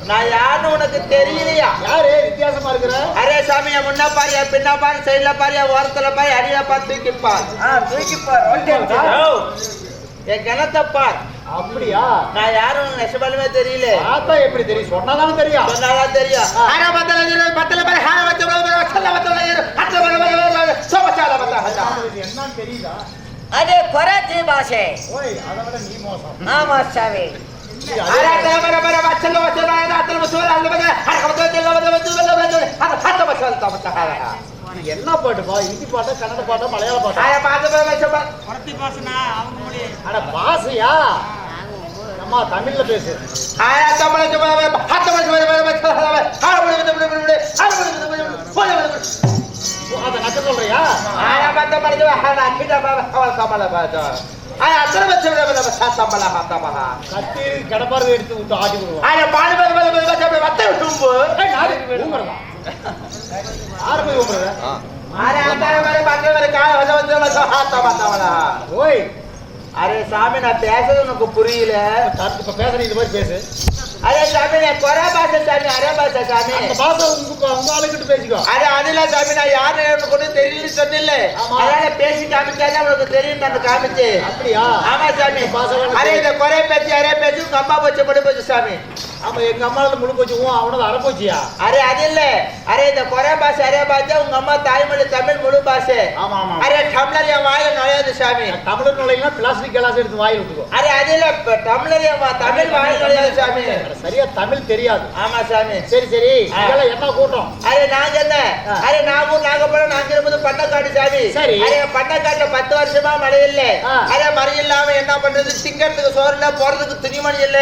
நான் யாருன்னு உனக்கு தெரியலையா? யாரு வித்தியாசமா இருக்கிற? அரே சாமி, முன்ன பாரியா, பின்ன பாரு, சைடுல பாரியா, ஓரத்துல பாரு, அடியில பாரு, தூக்கி பார். தூக்கி பார். என் கிணத்தை பார். அப்படியா? நான் யாரும் நெசபாலுமே தெரியல. பார்த்தா எப்படி தெரியும்? சொன்னாதானே தெரியும். சொன்னாதான் தெரியும். அரே பத்தல பாரு, ஹாய வச்ச வச்சல வச்சல அச்சல சோபச்சால வச்சா. என்னன்னு தெரியுதா? அது கொராச்சி பாஷை. ஓய், அத விட நீ மோசம். ஆமா சாமி. அரே பர வச்சல வச்சல அத்தல வச்சல அல்ல பக அரே வச்சல வச்சல வச்சல என்ன பாட்டுப்பா? ஹிந்தி பாட்டா, கன்னட பாட்டா, மலையாள பாட்டா? அரே பாத்து வச்சல ஒருத்தி பாசனா அவங்க மொழி. அட பாசியா? அம்மா தமிழ்ல பேசு. அரே தமிழ்ல ஹத்த வச்சல அத நக்க சொல்றியா? அரே பாத்து மரிஜ ஹனா கிட்ட அவள் கமல பாத்து அரே அத்தல வச்சல சத்தமல ஹத்தமஹ கத்தி கடப்பாரு எடுத்து விட்டு ஆட்டி விடுவோம். அரே பாடு வத்த தும்பு நாடு ஊம்பறதா? யாரு போய் ஊம்பறத? அரே அத்தல பாத்து கால வச்சல ஹத்தமஹ. ஓய், அரே சாமி, நான் பேசுறது உனக்கு புரியல. இப்ப பேசுற இந்த மாதிரி பேசு. அரே சாமி, நான் கொரா பாச சாமி, அரே பாச சாமி. அந்த பாச உங்க ஆளுகிட்ட பேசிக்கோ. அரே அதுல சாமி, நான் யாரு கூட தெரியல சொன்னில்ல. அதனால பேசி காமிச்சாலே உனக்கு தெரியும். நான் காமிச்சு. அப்படியா? ஆமா சாமி. அரே இந்த கொரே பேச்சு அரே பேச்சு உங்க அம்மா போச்சு படி போச்சு சாமி. ஆமா, எங்க அம்மால முழு போச்சு, அவனது அரை போச்சியா? அரே அது இல்ல. அரே இந்த கொரே பாச அரே பாச்சா உங்க அம்மா தாய்மொழி தமிழ் முழு பாசை. ஆமா ஆமா. அரே டம்ளர் என் வாயில நுழையாது சாமி. தமிழ் நுழையினா பிளாஸ்டிக் கிளாஸ் எடுத்து வாயில் விட்டுக்கோ. அரே அது இல்ல. டம்ளர் என் தமிழ் வாயில நுழையாது சாமி. சரியா தமிழ் தெரியாது. ஆமா சாமி. சரி சரி, இதெல்லாம் என்ன கூட்டம்? அரே நாங்க என்ன? அரே நாகூர் நாகப்பழம் நாங்க இருப்பது பண்ணக்காடு சாமி. சரி. அரே பண்ணக்காட்டுல 10 வருஷமா மழை இல்ல. அரே மழை இல்லாம என்ன பண்றது? திங்கிறதுக்கு சோறு இல்ல, போறதுக்கு துணிமணி இல்ல.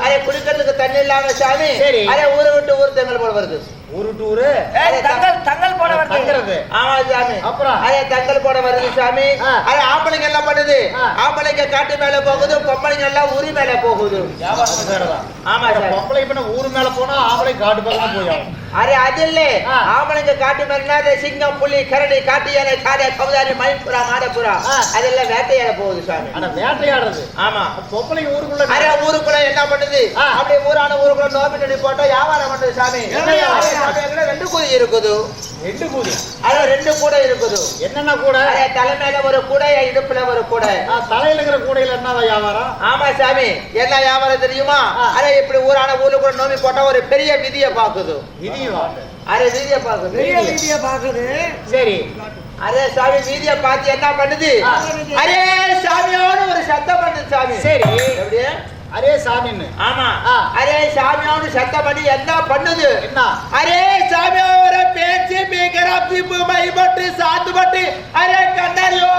அரே குடிக்கிறதுக்கு தண்ணி இல்லாம சாமி. அரே ஊரை விட்டு ஊர் தங்கல் போட வருது. ஒரு டூரு தங்கல் போட வருது. ஆமா சாமி. அப்புறம் அரே தங்கல் போட வருது சாமி. அரே ஆம்பளைங்க எல்லாம் பண்ணுது. ஆம்பளைங்க காட்டு மேல போகுது, பொம்பளைங்க எல்லாம் ஊரி மேல போகுது. ஆமா சார். பொம்பளை பண்ண ஊரு மேல போனா ஆம்பளை காட்டு பக்கம் போய் ஆகும். அரே அது இல்ல. ஆம்பளைங்க காட்டு மேல சிங்கம், புலி, கரடி, காட்டு யானை, காடை, கவுதாரி, மயில்புறா, மாடப்புறா அதெல்லாம் வேட்டையாட போகுது சாமி. ஆனா வேட்டையாடுறது. ஆமா. பொம்பளை ஊருக்குள்ள அரே ஊருக்குள்ள என்ன பண்ணுது? அப்படியே ஊரான ஊருக்குள்ள நோம்பி போட்டா வியாபாரம் பண்ணுது சாமி. ரெண்டு கூடை இருக்குது. ரெண்டு கூடை? அதான் 2 கூடை இருக்குது. என்னென்ன கூடை? தலைமையில ஒரு கூடை, இடுப்புல ஒரு கூடை. தலையில இருக்கிற கூடையில என்ன வியாபாரம்? ஆமா சாமி. என்ன வியாபாரம் தெரியுமா? அரே இப்படி ஊரான ஊருக்குள்ள நோம்பி போட்டா ஒரு பெரிய விதியை பாக்குது. விதியா? அரே விதியை பாக்குது. வீடியோ பாக்குது. சரி. அரே சாமி, வீதியை பார்த்து என்ன பண்ணுது? அரே சாமியோட ஒரு சத்தம் பண்ணுது சாமி. சரி. எப்படி? அரே சாமின்னு. ஆமா. அரே சாமியோட சத்தம் பண்ணி என்ன பண்ணுது? என்ன? அரே சாமியோட பேச்சு மீகர பிம்பு மைபட்டு சாத்து பட்டு அரே கண்ணாடியோ.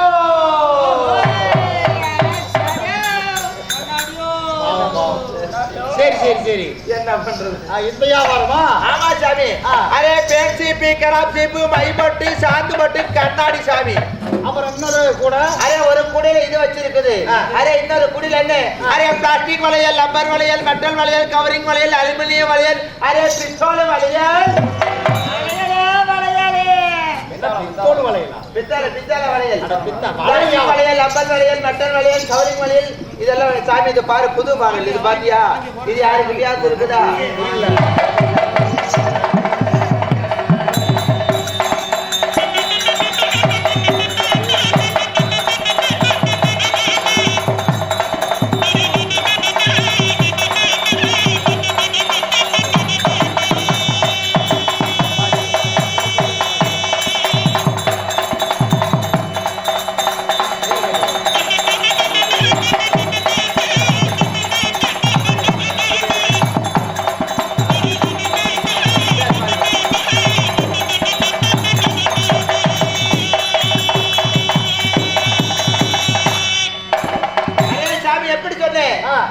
சரி சரி சரி. என்ன பண்றது? இந்த வியாபாரமா? ஆமா சாமி. அரே பேச்சு மீகர பிம்பு மைபட்டு சாத்து பட்டு கண்ணாடி சாமி. அப்புறம் இன்னொரு கூட? அரே ஒரு குடியில இது வச்சிருக்குது. அரே இன்னொரு குடியில என்ன? அரே பிளாஸ்டிக் வளையல், ரப்பர் வளையல், மெட்டல் வளையல், கவரிங் வளையல், அலுமினியம் வளையல், அரே பித்தளை வளையல். என்ன பித்தோடு வளையலா? பித்தளை வளையல். வளையல் வளையல், ரப்பர் வளையல், மெட்டல் வளையல், கவரிங் வளையல் இதெல்லாம் சாமி. இது பாரு, புது மாடல். இது பாத்தியா? இது யாருக்கு இல்லையாது இருக்குதா? இல்ல.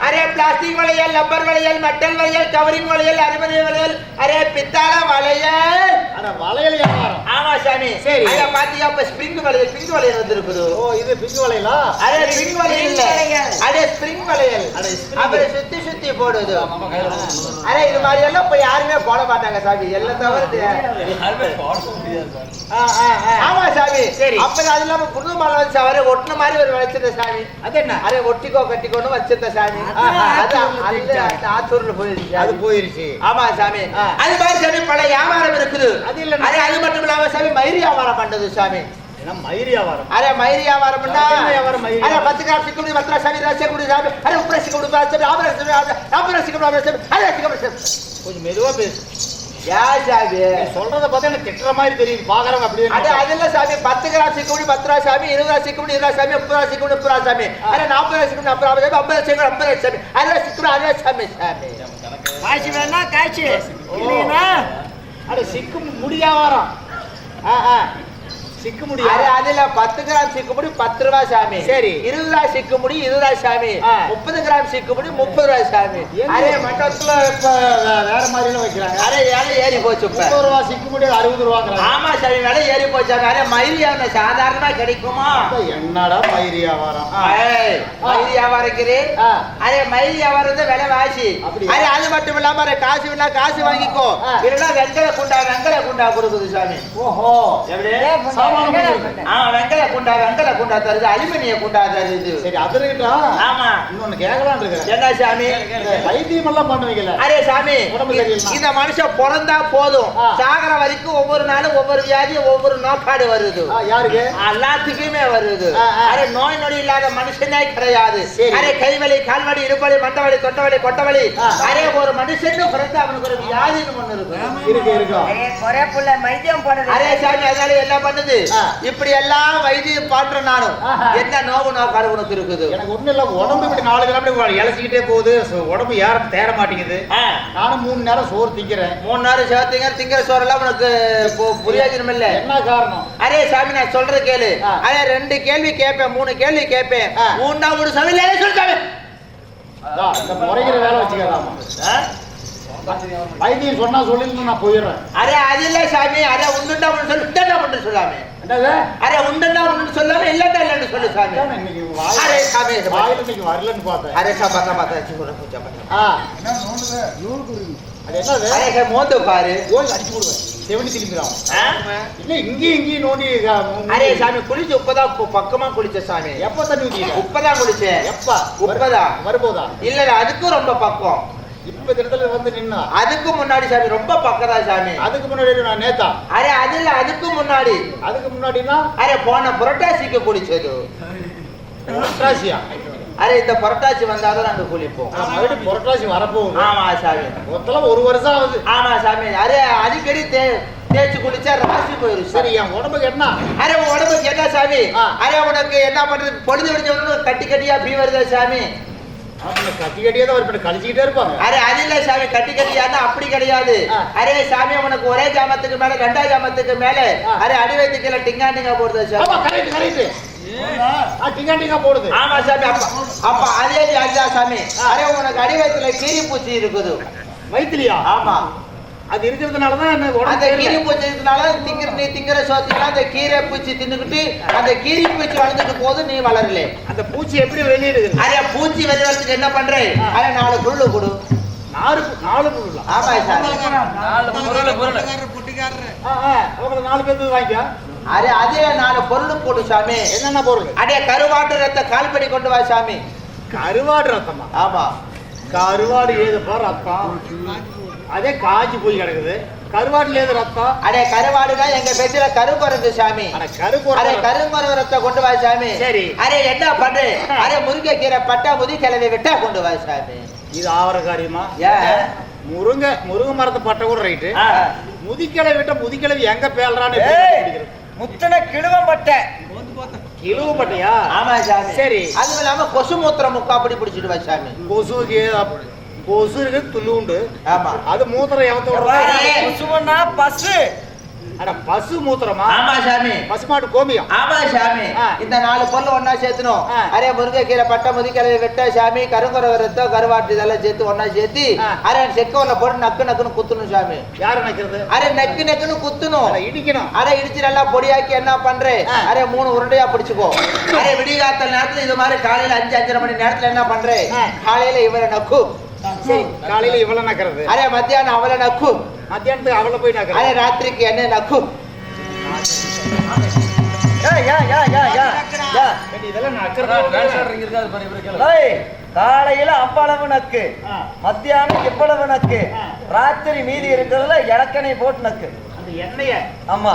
அரே பிளாஸ்டிக் வளையல், ரப்பர் வளையல், மெட்டல் வளையல், கவரிங் வளையல், அலுமினியம் வளையல், அரே பித்தளை வளையல். அட வளையல் வியாபாரம். ஆமா சாமி. சரி. அத பாத்தியா? இப்ப ஸ்ப்ரிங் வளையல், பிங்க் வளையல் வந்திருக்குது. ஓ, இது பிங்க் வளையலா? அரே பிங்க் வளையல் இல்ல. அரே ஸ்பிரிங் வளையல் அட, spring. அப்புறம் சுத்தி சுத்தி போடுது ஆமா, கையில போடணும். அரே இது மாதிரி எல்லாம் இப்ப யாருமே போட மாட்டாங்க சாமி எல்லாம் தவிர்த்து ஆமா சாமி சரி. அப்புறம் அது இல்லாம புது மலை வச்சு அவரே ஒட்டின மாதிரி ஒரு வச்சிருந்த சாமி அது என்ன? அரே ஒட்டிக்கோ கட்டிக்கோன்னு வச்சிருந்த சாமி அது ஆத்தூர்ல போயிருச்சு அது போயிருச்சு. ஆமா சாமி அது மாதிரி சாமி பல வியாபாரம் இருக்குது அது இல்ல. அது மட்டும் இல்லாம சாமி மயிர் வியாபாரம் பண்றது சாமி ஏன்னா மயிர் வியாபாரம். அரே மயிர் வியாபாரம்னா அது என்ன வியாபாரம் மயிர் அரே 10 கிராம் சிக்குடி 10 சாமி ராசி குடி சாமி அரே உப்ரா சிக்குடி சாமி ஆபரா சாமி ஆபரா சிக்குடி ஆபரா சாமி அரே சிக்குடி சாமி கொஞ்சம் மெதுவா பேசு. யா சாமி சொல்றத பார்த்தா எனக்கு திட்டுற மாதிரி தெரியுது. பாக்குறவங்க அப்படியே அது இல்ல சாமி 10 கிராம் சிக்குடி 10 ரூபா சாமி 20 ரூபா சிக்குடி 20 ரூபா சாமி 30 ரூபா சிக்குடி 30 ரூபா சாமி அரே 40 ரூபா சிக்குடி 40 ரூபா சாமி 50 சிக்குடி 50 ரூபா சாமி அரே சிக்குடி 60 சாமி சாமி காய்ச்சி வேணா காய்ச்சி இல்லைன்னா அட சிக்கு முடி வியாபாரம். சிக்கு முடி அரே அதுல 10 கிராம் சிக்குமுடி 10 ரூபா சாமி சரி. 20 ரூபா சிக்குமுடி 20 ரூபா சாமி 30 கிராம் சிக்குமுடி 30 ரூபா சாமி அரே மட்டத்துல இப்ப வேற மாதிரி எல்லாம் வைக்கிறாங்க. அரே விலை ஏறி போச்சு இப்ப 30 ரூபா சிக்கு முடி 60 ரூபாங்கிறாங்க. ஆமா சாமி விலை ஏறி போச்சு அரே மயில் வியாபாரம் சாதாரணமா கிடைக்குமா என்னடா மயிர் வியாபாரம்? மயில் வியாபாரக்கிறே அரே மயில் வியாபாரம் தான் விலை வாசி அப்படியா? அரே அது மட்டும் இல்லாம அரே காசு வேணா காசு வாங்கிக்கோ இல்லைன்னா வெங்கல குண்டா கொடுக்குது சாமி ஓஹோ. எப்படி சாமான் கொடுக்குது. வெங்கல குண்டா தருது அலுமினிய குண்டா தருது சரி அது இருக்கட்டும். ஆமா இன்னொன்னு கேட்கலான்னு இருக்கேன். என்ன சாமி இந்த வைத்தியம் எல்லாம் பண்ணுவீங்கல்ல? அரே சாமி உடம்பு சரியில்லை. இந்த மனுஷன் பிறந்தா போதும் ஆ. சாகர வரைக்கும் ஒவ்வொரு நாளும் ஒவ்வொரு வியாதி ஒவ்வொரு நோக்காடு வருது யாருக்கு? எல்லாத்துக்குமே வருது ஆ, ஆ. அரே நோய் நொடி இல்லாத மனுஷனே கிடையாது சரி. அரே கைவலி கால்வலி இடுப்பலி மண்டவலி தொட்டவலி கொட்டவலி ஆ. அரே ஒரு மனுஷனுக்கு பிறந்து அவனுக்கு ஒரு வியாதின்னு ஒண்ணு இருக்கு இருக்கும். குறை புள்ள வைத்தியம் போடுது அரே சாமி அதனால எல்லாம் பண்ணுது ஆ. இப்படி எல்லாம் வைத்தியம் பாடுற நானும் ஆஹா. என்ன நோவு நோக்காடு உனக்கு இருக்குது எனக்கு ஒண்ணும் இல்ல, உடம்பு இப்படி 4 கிலோமீட்டர் இழைச்சிக்கிட்டே போகுது. உடம்பு யாரும் தேர மாட்டேங்குது. நானும் 3 நேரம் சோறு திங்கிறேன். 3 நாள் சேர்த்தீங்க திங்கிற சோறெல்லாம் உனக்கு புரியாஜனம் இல்ல என்ன காரணம்? அரே சாமி நான் சொல்ற கேளு ஆ. அரே 2 கேள்வி கேட்பேன் 3 கேள்வி கேட்பேன் ஆ. உண்டா ஒரு சமையல சொல்லிட்டாங்க இந்த முறைகிற வேலை வச்சுக்கலாமா? வைத்தியம் சொன்னா சொல்லிட்டு நான் போயிடுறேன். அரே அது இல்ல சாமி அரே உண்டுண்டா ஒன்று சொல்லு உண்டா ஒன்று சொல்லாமே என்னது? அரே உண்டுண்டா ஒன்று சொல்லாம இல்லட்டா இல்லன்னு சொல்லு சாமி அதான் இன்னைக்கு அரே சாமி வாயில இன்னைக்கு வரலன்னு பார்த்தேன். அரே சாமி பார்த்தா கூட பூஜை பண்ணு அது என்னது? அரே மோந்து பாரு ஓய் அடிச்சு போடுவேன். செவனி திரும்பிடும். ஆ? இல்ல இங்கேயும் நோண்டி அரே சாமி குளிச்சு உப்பதான் பக்கமா குளிச்ச சாமி எப்ப தண்ணி ஊத்திக்க? உப்பதான் குளிச்சேன் எப்ப? உப்பதான் வரும்போதா? இல்ல அதுக்கும் ரொம்ப பக்கம் இப்ப இந்த இடத்துல வந்து நின்னா அதுக்கு முன்னாடி சாமி ரொம்ப பக்கதா சாமி அதுக்கு முன்னாடி நான் நேத்தா. அரே அது இல்ல அதுக்கு முன்னாடி அதுக்கு முன்னாடினா அரே போன புரட்டாசிக்கு குளிச்சது புரட்டாசியா? அரே இந்த புரட்டாசி வந்தாதான் நாங்க குளிப்போம் மறுபடியும் புரட்டாசி வரப்போகுது. ஆமா சாமி மொத்தம் 1 வருஷம் ஆகுது. ஆமா சாமி அரே அடிக்கடி தேய்ச்சி குளிச்சா ராசி போயிரும் சரி என் உடம்புக்கு என்ன? அரே உன் உடம்புக்கு என்ன சாமி ஆ. அரே உனக்கு என்ன பண்றது பொழுது விடிஞ்சவனுக்கு கட்டி கட்டியா பீ வருதா சாமி அவங்க கட்டி கட்டியே தான் ஒரு கழிச்சுக்கிட்டே இருப்பாங்க. அரே அது இல்ல சாமி கட்டி கட்டியானா அப்படி கிடையாது ஆ. அரே சாமி உனக்கு ஒரே ஜாமத்துக்கு மேல 2ஆம் ஜாமத்துக்கு மேல அரே அடி வைத்துக்கல டிங்காண்டிங்கா போடுதா ஆமா சாமி கரெக்ட் கரெக்ட். டிங்கா போடுது. ஆமா சாமி அப்ப அதே அதுதான் சாமி அரே உனக்கு அடி வயித்துல கீரி பூச்சி இருக்குது வயித்துலயா? ஆமா அது இருக்கிறதுனால தான் எனக்கு அந்த உடம்பு கீரி தெரியல. பூச்சி இருக்கனால நீ திங்கிற சோத்தினா அந்த கீரை பூச்சி தின்னுக்கிட்டு அந்த கீரி பூச்சி வளர்ந்துட்டு போது நீ வளரல அந்த பூச்சி எப்படி வெளியிடுது? அரே பூச்சி வெளிவரத்துக்கு என்ன பண்றே அரே 4 புல்லு கொடு 4 புல்லா? ஆமா சாமி புட்டிக்காரரு அவங்க 4 பேருக்கு வாங்கிக்க. அரே அதே 4 பொருள் போடு சாமி என்னென்ன பொருள்? அடே கருவாட்டு ரத்த கால்படி கொண்டு வா சாமி கருவாடு ரத்தமா? ஆமா கருவாடு ஏதுப்பா ரத்தம்? அதே காய்ச்சி போய் கிடக்குது. கருவாடுல ஏது ரத்தம்? அடே கருவாடுனா எங்க பெட்டில கருங்குரங்கு சாமி ஆனா கருப்பு அரே கருங்குரங்கு ரத்த கொண்டு வா சாமி சரி. அரே என்ன பண்ற அரே முருங்கைக்கீரை பட்டா முதி கிளவி விட்டா கொண்டு வா சாமி இது ஆவர காரியமா? ஏன் முருங்கை மரத்தை பட்ட கூட ரைட்டு. ஆ. முதிக்கிழவி விட்ட முதிக்கிழவி எங்க பேல்றான்னு முத்தனை கிடுவம் பட்ட கிழுவு பட்டையா? ஆமா சாமி சரி. அதுவும் இல்லாம கொசு மூத்திரம் முக்கா அப்படி பிடிச்சிட்டு வா சாமி கொசுக்கு கொசு இருக்கு துள்ளுண்டு. ஆமா அது மூத்திரம் எவத்த விடுறா? சுவனா பசு அட பசு மூத்திரமா? ஆமா சாமி. பசுமாட்டு கோமியம்? ஆமா சாமி. இந்த 4 பொருள் ஒண்ணா சேர்த்தணும். அரே முருங்கைக்கீரை, பட்டை, முதிக்கலை, வெட்டை சாமி, கருங்குறை ரத்தம், கருவாட்டு இதெல்லாம் சேர்த்து ஒண்ணா சேர்த்து அரே செக்கோல போட்டு நக்கு நக்குன்னு குத்தணும் சாமி. யாரு நக்கிறது? அரே நக்கு நக்குன்னு குத்தணும், இடிக்கணும். அரே இடிச்சு நல்லா பொடியாக்கி என்ன பண்றேன், அரே 3 உருண்டையா பிடிச்சுக்கோ. அரே விடிகாத்தல் நேரத்துல இது மாதிரி காலையில 5-5:30 மணி நேரத்துல என்ன பண்றேன், காலையில இவரை நக்கு. சரி, காலையில இவள நக்கிறது. அரே மத்தியானம் அவளை நக்கு. மத்தியானத்துக்கு அவளை போய் நக்கிறது. அரே ராத்திரிக்கு என்ன நக்கு. இதெல்லாம் நக்கிறது. காலையில அப்பளவு நக்கு, மத்தியானம் இவ்வளவு நக்கு, ராத்திரி மீதி இருக்கிறதுல இலக்கணை போட்டு நக்கு. அந்த எண்ணெய ஆமா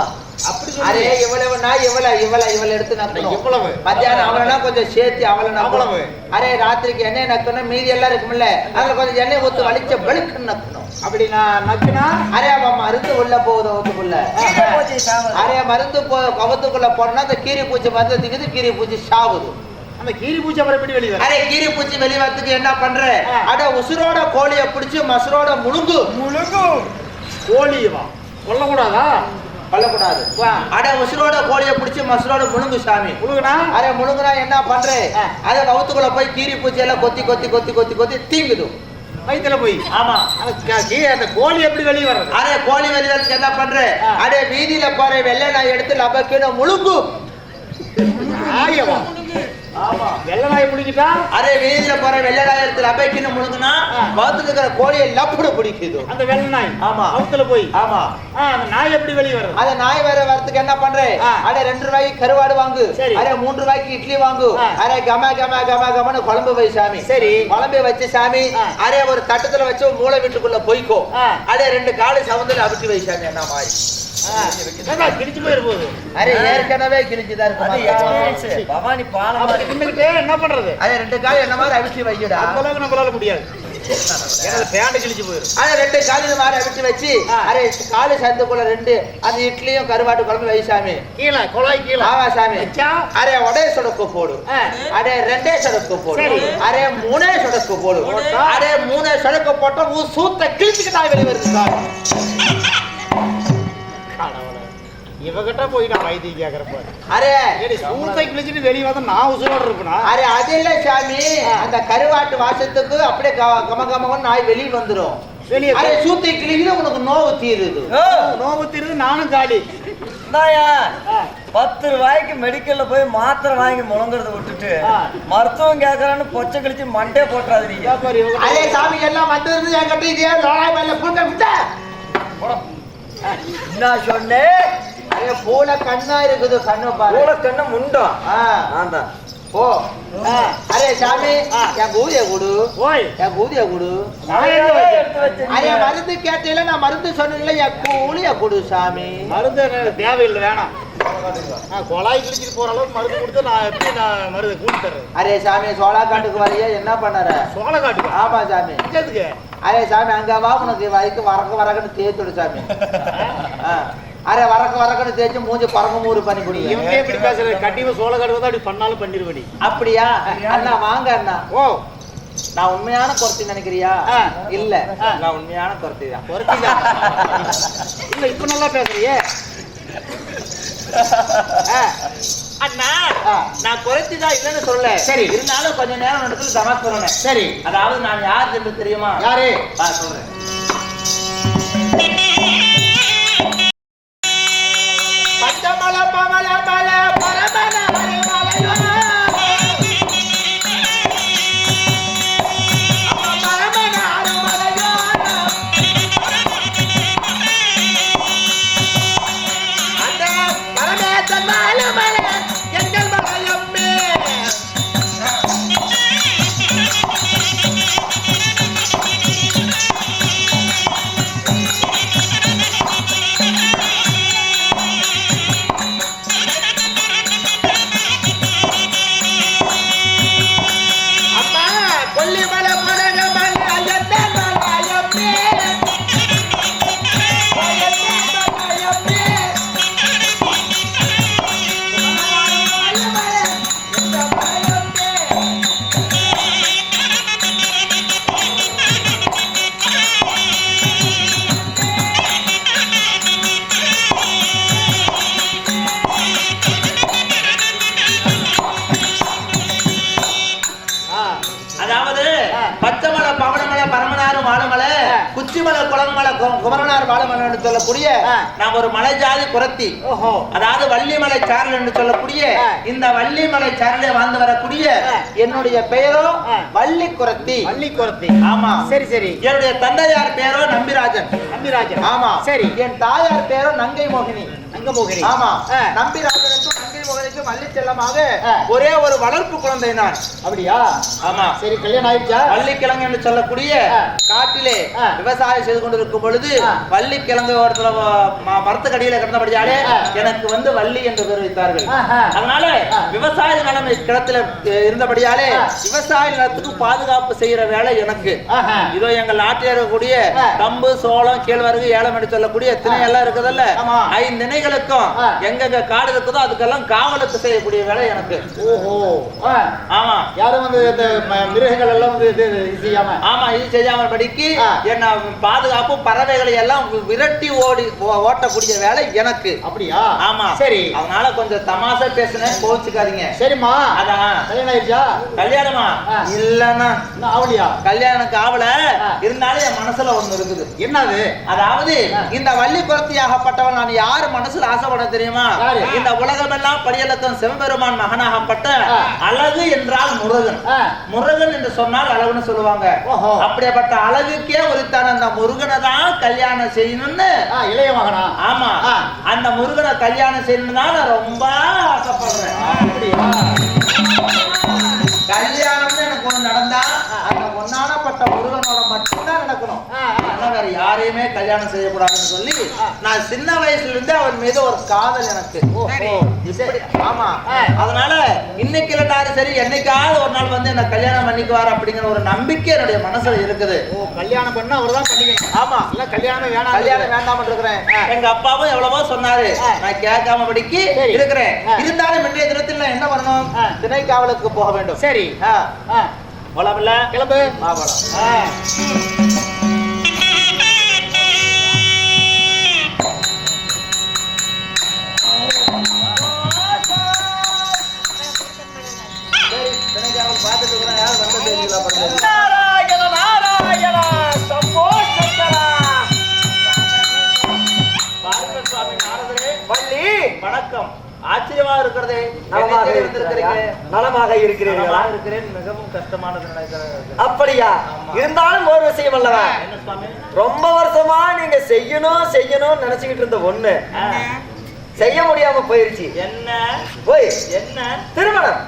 அப்படி அரே இவ்வளவுனா இவ்வளவு எடுத்து நக்கணும். இவ்வளவு மத்தியானம் அவளனா கொஞ்சம் சேர்த்து அவளை நக்கணும். அவ்வளவு. அரே ராத்திரிக்கு எண்ணெய் நக்கணும், மீதி எல்லாம் இருக்கும்ல அதுல கொஞ்சம் எண்ணெய் ஊத்து வலிச்ச வெளுக்குன்னு நக்கணும். அப்படி நான் நக்குனா அரே மருந்து உள்ள போகுது கவுத்துக்குள்ள. அரே மருந்து கவுத்துக்குள்ள போனா அந்த கீரி பூச்சி மருந்து திக்குது, கீரி பூச்சி சாவுது. அந்த கீரி பூச்சி அப்புறம் எப்படி வெளியே வரும்? அரே கீரி பூச்சி வெளிவரத்துக்கு என்ன பண்ற, அட உசுரோட கோழிய பிடிச்சு மசுரோட முழுங்கு. கோழியவா கொல்லக்கூடாதா? கொல்லக்கூடாது. அட உசுரோட கோழிய பிடிச்சு மசுரோட முழுங்கு சாமி. முழுகுனா? அரே முழுங்குனா என்ன பண்ற, அத கவுத்துக்குள்ள போய் கீரி பூச்சி எல்லாம் கொத்தி கொத்தி கொத்தி கொத்தி கொத்தி தீங்குது வயிற்றுல போய். ஆமா. அந்த கோழி எப்படி வெளியே வர்றது? அரே கோழி வெளிவரத்துக்கு என்ன பண்ற, அடே வீதியில போற வெள்ளை நாய் எடுத்து லபக்கின முழுங்கு. ஆயவா? ஆமா. வெள்ளை நாய் முடிக்கிட்டா? அரே வீதியில போற வெள்ளை நாய் எடுத்து லபக்கின முழுங்குனா வகுத்துல இருக்கிற கோழியை லப்புட பிடிக்குது அந்த வெள்ளை நாய். ஆமா. வயிற்றுல போய். ஆமா. அந்த நாய் எப்படி வெளியே வர்றது? அத நாய் வரத்துக்கு என்ன பண்ற, அட 2 ரூபாய்க்கு கருவாடு வாங்கு, அரே 3 ரூபாய்க்கு இட்லி வாங்கு, அரே கம கம கம கமன்னு குழம்பு வை சாமி. சரி. குழம்பு வச்சு சாமி, அரே ஒரு தட்டத்துல வச்சு மூளை வீட்டுக்குள்ள போய்க்கோ, அரே 2 காலு சவுந்துல அவிச்சு வை சாமி. என்ன மாதிரி கிழிச்சு போயிருப்போது. அரே ஏற்கனவே கிழிச்சுதான் இருக்கு. பவானி பாலம் என்ன பண்றது? அதே 2 கால் என்ன மாதிரி அவிச்சு வைக்கடா. அவ்வளவு நம்மளால முடியாது, ஏன்னா பேண்ட் கிழிச்சு போயிடும். அதே 2 கால் இது மாதிரி அவிச்சு வச்சு அரே காலு சந்துக்குள்ள 2 அந்த இட்லியும் கருவாட்டு குழம்பு வை சாமி. கீழே குழாய் கீழே. ஆமா சாமி. அரே ஒடே சொடக்கு போடு, அரே 2 சொடக்கு போடு, அரே 3 சொடக்கு போடு, அரே 3 சொடக்கு போட்டா சூத்த கிழிச்சுக்கு தான் வெளியே வருது சாமி. இவகிட்ட போய் நான் வைத்தியம் கேக்குறப்ப அரே சூத்தை கிழிச்சிட்டு வெளியே வந்தா நான் உசுரோட இருப்பேனா? அரே அது இல்ல சாமி, அந்த கருவாட்டு வாசத்துக்கு அப்படியே கம கமன்னு நாய் வெளியே வந்துரும். வெளியே அரே சூத்தை கிழிக்குது உனக்கு நோவு தீருது. நோவு தீருது, நானும் காலி. 10 ரூபாய்க்கு மெடிக்கல்ல போய் மாத்திரை வாங்கி முழங்குறத விட்டுட்டு மருத்துவம் கேட்கறான்னு பொச்சை கழிச்சு மண்டே போட்டுறாது நீங்க. அரே சாமி எல்லாம் வந்தது என்கிட்ட இதே லோலாய் மேல புங்க விட்ட என்ன சொன்னேன்? அரே பூல கண்ணா இருக்குது, கண்ணு பாரு. பூல கண்ணு முண்டா? ஆந்தான். ஓ அரே சாமி என் கூதிய குடு, ஓய் என் கூதிய குடு. அரே மருந்து கேட்டீங்களா, நான் மருந்து சொன்னீங்களா, என் கூலிய குடு சாமி. மருந்து தேவையில்லை, வேணாம். கொலாய் கிழிச்சிட்டு போற அளவுக்கு மருந்து கொடுத்து நான் எப்படி நான் மருந்து கூட்டி தர்றேன்? அரே சாமி சோளா காட்டுக்கு வரைய என்ன பண்ணற? சோள காட்டுக்கு? ஆமா சாமி. எதுக்கு? அரே சாமி அங்க வா, உனக்கு வரைக்கு வரக்குன்னு தேய்த்துடு சாமி. அரே வரக்குன்னு தேய்ச்சி மூஞ்சி பறக்க மூறு பண்ணி குடிங்க. இவங்க எப்படி பேசுறது? கண்டிப்பா சோள காட்டுக்கு தான் அப்படி பண்ணாலும் பண்ணிருவடி. அப்படியா அண்ணா? வாங்க அண்ணா. ஓ நான் உண்மையான குறத்தி நினைக்கிறியா? இல்ல, நான் உண்மையான குறத்தி தான். குறத்தி இல்ல, இப்ப நல்லா பேசுறியே. அண்ணா நான் குறைச்சி தான் இல்லைன்னு சொல்ல. சரி, இருந்தாலும் கொஞ்ச நேரம் நடத்துல தமாஷ் சொல்லணும். சரி, அதாவது நான் யார் என்று தெரியுமா? யாரு? சொல்றேன். பச்சமல பமல பல பரமன மலைமலையோ பரமன அருமலையோ அந்த பரமேசன் மலை எங்கள் மலையம்மே. அதாவது பச்சைமலை பவனமலை பரமனாறு வாழுமலை குச்சிமலை குளமலை குமரனார் வாழுமலை என்று சொல்லக்கூடிய நாம் ஒரு மலை ஜாதி குரத்தி. அதாவது வள்ளிமலை சாரல் என்று சொல்லக்கூடிய இந்த வள்ளிமலை சாரலை வாழ்ந்து வரக்கூடிய என்னுடைய பெயரோ வள்ளி குரத்தி. வள்ளி குரத்தி. ஆமா. சரி சரி. என்னுடைய தந்தையார் பேரோ நம்பிராஜன். நம்பிராஜன். ஆமா. சரி. என் தாயார் பேரோ நங்கை மோகினி. நங்கை மோகினி. ஆமா. நம்பிராஜனுக்கும் நங்கை மோகினிக்கும் வள்ளி செல்லமாக ஒரே ஒரு வளர்ப்பு குழந்தை நான். அப்படியா? ஆமா. சரி, கல்யாணம் ஆயிடுச்சா? வள்ளிக்கிழங்கு என்று சொல்லக்கூடிய காட்டிலே விவசாயம் செய்து கொண்டிருக்கும் பொழுது வள்ளிக்கிழங்கு ஒருத்தர மரத்துக்கடியில கிடந்தபடியாலே எனக்கு வந்து வள்ளி என்று பேர் வைத்தார்கள். அதனால விவசாய நிலம் கிடத்துல இருந்தபடியாலே விவசாய நிலத்துக்கு பாதுகாப்பு செய்யற வேலை எனக்கு. இதோ எங்கள் நாட்டில் இருக்கக்கூடிய கம்பு சோளம் கேழ்வரகு ஏலம் என்று சொல்லக்கூடிய திணை எல்லாம் இருக்குதல்ல, 5 திணைகளுக்கும் எங்க காடு இருக்குதோ அதுக்கெல்லாம் காவலுக்கு செய்யக்கூடிய வேலை எனக்கு. ஓஹோ. ஆமா. யாரும் வந்து இந்த மிருகங்கள் எல்லாம் வந்து இது செய்யாம ஆமா இது செய்யாமல் படிக்கு என்ன பாதுகாப்பு பறவைகளை எல்லாம் விரட்டி ஓட்டக்கூடிய வேலை எனக்கு. அப்படியா? ஆமா. சரி. அதனால கொஞ்சம் தமாஷா பேசுனேன், கோவிச்சுக்காதீங்க. சரிம்மா. அதான் கல்யாணம் ஆயிடுச்சா? கல்யாணமா இல்லன்னா ஆவலியா? கல்யாணம் ஆவல, இருந்தாலும் என் மனசுல ஒண்ணு இருக்குது. என்னது? அதாவது இந்த வள்ளி குரத்தியாகப்பட்டவன் நான் யாரு மனசுல ஆசைப்பட தெரியுமா? இந்த உலகமெல்லாம் படியலக்கம் சிவபெருமான் மகனாகப்பட்ட அழகு என்றால் முருகன். முருகன் என்று சொன்னால் அழகுன்னு சொல்லுவாங்க. அப்படிப்பட்ட அழகுக்கே உரித்தான அந்த முருகனை தான் கல்யாணம் செய்யணும்னு இளைய மகனா? ஆமா. அந்த முருகனை கல்யாணம் செய்யணும்னு தான் நான் ரொம்ப ஆசைப்படுறேன். கல்யாணம்னு எனக்கு ஒண்ணு நடந்தா அந்த ஒன்னானப்பட்ட முருகனோட மட்டும்தான் நடக்கணும். வேற யாரையுமே கல்யாணம் செய்யக்கூடாதுன்னு சொல்லி நான் சின்ன வயசுல இருந்து அவன் மீது ஒரு காதல் எனக்கு. ஆமா. அதனால இன்னைக்கு இல்லைனாலும் சரி என்னைக்காவது ஒரு நாள் வந்து என்ன கல்யாணம் பண்ணிக்குவார் அப்படிங்கிற ஒரு நம்பிக்கை என்னுடைய மனசுல இருக்குது. கல்யாணம் பண்ணா அவர்தான் பண்ணிக்கணும். ஆமா. இல்ல கல்யாணம் வேணாம், கல்யாணம் வேண்டாம் இருக்கிறேன். எங்க அப்பாவும் எவ்வளவோ சொன்னாரு, நான் கேட்காம படிக்கு இருக்கிறேன். இருந்தாலும் இன்றைய தினத்தில் நான் என்ன பண்ணணும்? திணை காவலுக்கு போக வேண்டும். சரி. போலாம்ல? கிளம்பு. வணக்கம். ஆச்சரியமா இருக்கிறதே. நலமாக இருக்கிறீர்களா? இருக்கிறேன். மிகவும் கஷ்டமானது நினைக்கிறேன். அப்படியா? இருந்தாலும் ஒரு விஷயம் அல்லவா, ரொம்ப வருஷமா நீங்க செய்யணும் செய்யணும்னு நினைச்சுக்கிட்டு இருந்த ஒண்ணு செய்ய முடியாம போயிருச்சு. என்ன? போய் என்ன? திருமணம்.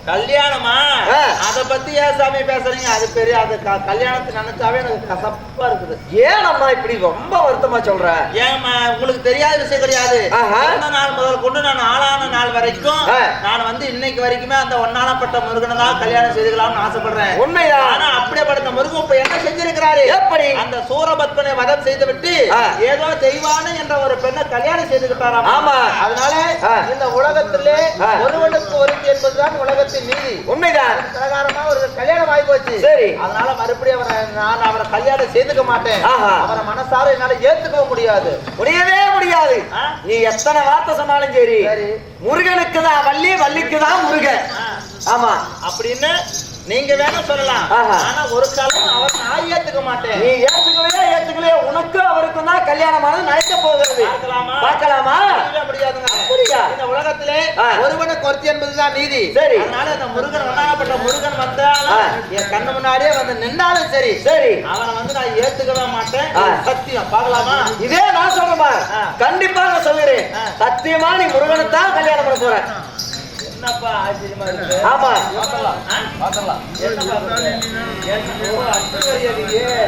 கல்யாணமா? அத பத்தி ஏன் சாமி பேசுறீங்க? அது பெரிய அது கல்யாணத்தை நினைச்சாவே எனக்கு கசப்பா இருக்குது. ஏன் அம்மா இப்படி ரொம்ப வருத்தமா சொல்ற? ஏமா உங்களுக்கு தெரியாத விஷயம் கிடையாது. அந்த நாள் முதல் கொண்டு நான் ஆளான நாள் வரைக்கும் நான் வந்து இன்னைக்கு வரைக்குமே அந்த ஒன்னானப்பட்ட முருகனை தான் கல்யாணம் செய்துக்கலாம்னு ஆசைப்படுறேன். உண்மைதான். ஆனா அப்படிப்பட்ட முருகன் இப்ப என்ன செஞ்சிருக்கிறாரு? எப்படி? அந்த சூரபத்மனை வதம் செய்து விட்டு ஏதோ தெய்வான என்ற ஒரு பெண்ணை கல்யாணம் செய்துக்கிட்டாராம். ஆமா. அதனால இந்த உலகத்திலே ஒருவனுக்கு ஒருத்தி என்பதுதான் உலகத்தில் நீதி. உண்மைதான். பிரகாரமா ஒரு கல்யாணம் ஆகி போச்சு. சரி. அதனால மறுபடியும் நான் அவரை கல்யாணம் செய்துக்க மாட்டேன். அவரை மனசார என்னால ஏத்துக்க முடியாது. முடியவே முடியாது. நீ எத்தனை வார்த்தை சொன்னாலும் சரி, முருகனுக்கு தான் வள்ளி, வள்ளிக்கு தான் முருகன். ஆமா. அப்படின்னு நீங்க வேணா சொல்லலாம். ஆனா ஒரு காலம் அவர் நான் ஏத்துக்க மாட்டேன். நீ ஏத்துக்கலையே உனக்கும் அவருக்கும் தான் கல்யாணமானது நடக்க போகிறது. பார்க்கலாமா? முடியாதுங்க. அப்படியா? இந்த உலகத்திலே ஒருவனுக்கு ஒருத்தி என்பதுதான் நீதி. சரி. அதனால அந்த முருகன் ஒன்னாகப்பட்ட முருகன் வந்தாலும் என் கண்ணு முன்னாடியே வந்து நின்றாலும் சரி, சரி அவனை வந்து நான் ஏத்துக்கவே மாட்டேன். சத்தியம். பார்க்கலாமா? இதே நான் சொல்றேன். கண்டிப்பா நான் சொல்லுறேன். சத்தியமா நீ முருகனை தான் கல்யாணம் பண்ண போற. என்னப்பா ஆச்சரியமா இருக்கு. ஆமா.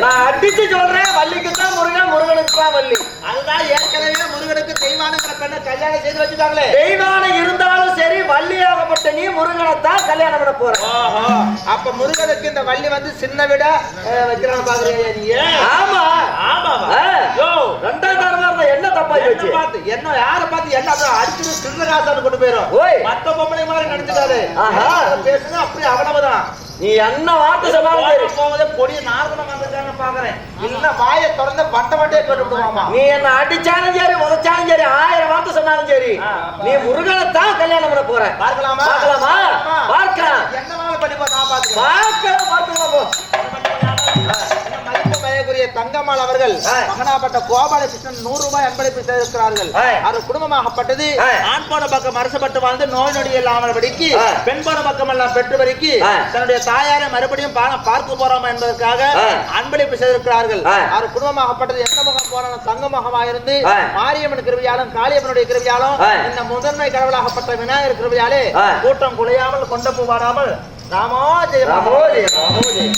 நான் அடிச்சு சொல்றேன், வள்ளிக்கு தான் முருகன், முருகனுக்கு தான் வள்ளி. அதுதான் ஏற்கனவே முருகனுக்கு தெய்வானுங்கிற பெண்ணை கல்யாணம் செய்து வச்சுட்டாங்களே. தெய்வானம் இருந்தாலும் சரி, வள்ளியாகப்பட்ட நீ முருகனை தான் கல்யாணம் பண்ண போற. அப்ப முருகனுக்கு இந்த வள்ளி வந்து சின்ன விட வைக்கிறான்னு பாக்குறீங்க நீங்க? ஆமா. ஆமாவா? ரெண்டாவது தரமா இருந்தா என்ன தப்பா போச்சு? பார்த்து என்ன யாரை பார்த்து என்ன அடிச்சு சிறுகாசான்னு கொண்டு போயிரும். மத்த பொம்பளை மாதிரி நினைச்சுட்டாரு. பேசுங்க அப்படி அவ்வளவுதான். நீ என்ன வார்த்தை சொன்னாலும் போகுதே பொடிய நார்மலம் வந்துட்டாங்க பாக்குறேன். இல்ல வாயை திறந்து பட்டே கொண்டு விடுவாமா. நீ என்ன அடிச்சாலும் சரி, உதச்சாலும் சரி, 1000 வார்த்தை சொன்னாலும் சரி, நீ முருகனை தான் கல்யாணம் பண்ண போற. பார்க்கலாமா? பார்க்கலாமா? பார்க்கலாம். என்ன பண்ணி நான் பாத்துக்கிறேன். பார்க்கலாம். பார்த்துக்கலாம் போ. மதிப்பு மதிப்புக்குரிய தங்கம்மாள் அவர்கள் மகனாப்பட்ட கோபாலகிருஷ்ணன் 100 ரூபாய் அன்பளிப்பு செய்திருக்கிறார்கள். அது குடும்பமாகப்பட்டது ஆண் போன பக்கம் அரசப்பட்டு வாழ்ந்து நோய் நொடி இல்லாமல் படிக்கு பெண் போன பக்கம் எல்லாம் பெற்று வரைக்கு தன்னுடைய தாயாரை மறுபடியும் பார்க்க போறோம் என்பதற்காக அன்பளிப்பு செய்திருக்கிறார்கள். அவர் குடும்பமாகப்பட்டது எந்த முகம் போன தங்க முகமாயிருந்து மாரியம்மன் கிருபையாலும் காளியம்மனுடைய கிருபையாலும் இந்த முதன்மை கடவுளாகப்பட்ட விநாயகர் கிருபையாலே கூட்டம் குலையாமல் கொண்ட பூவாடாமல் ராமோ ஜெய ராமோ ஜெய ராமோ ஜெய.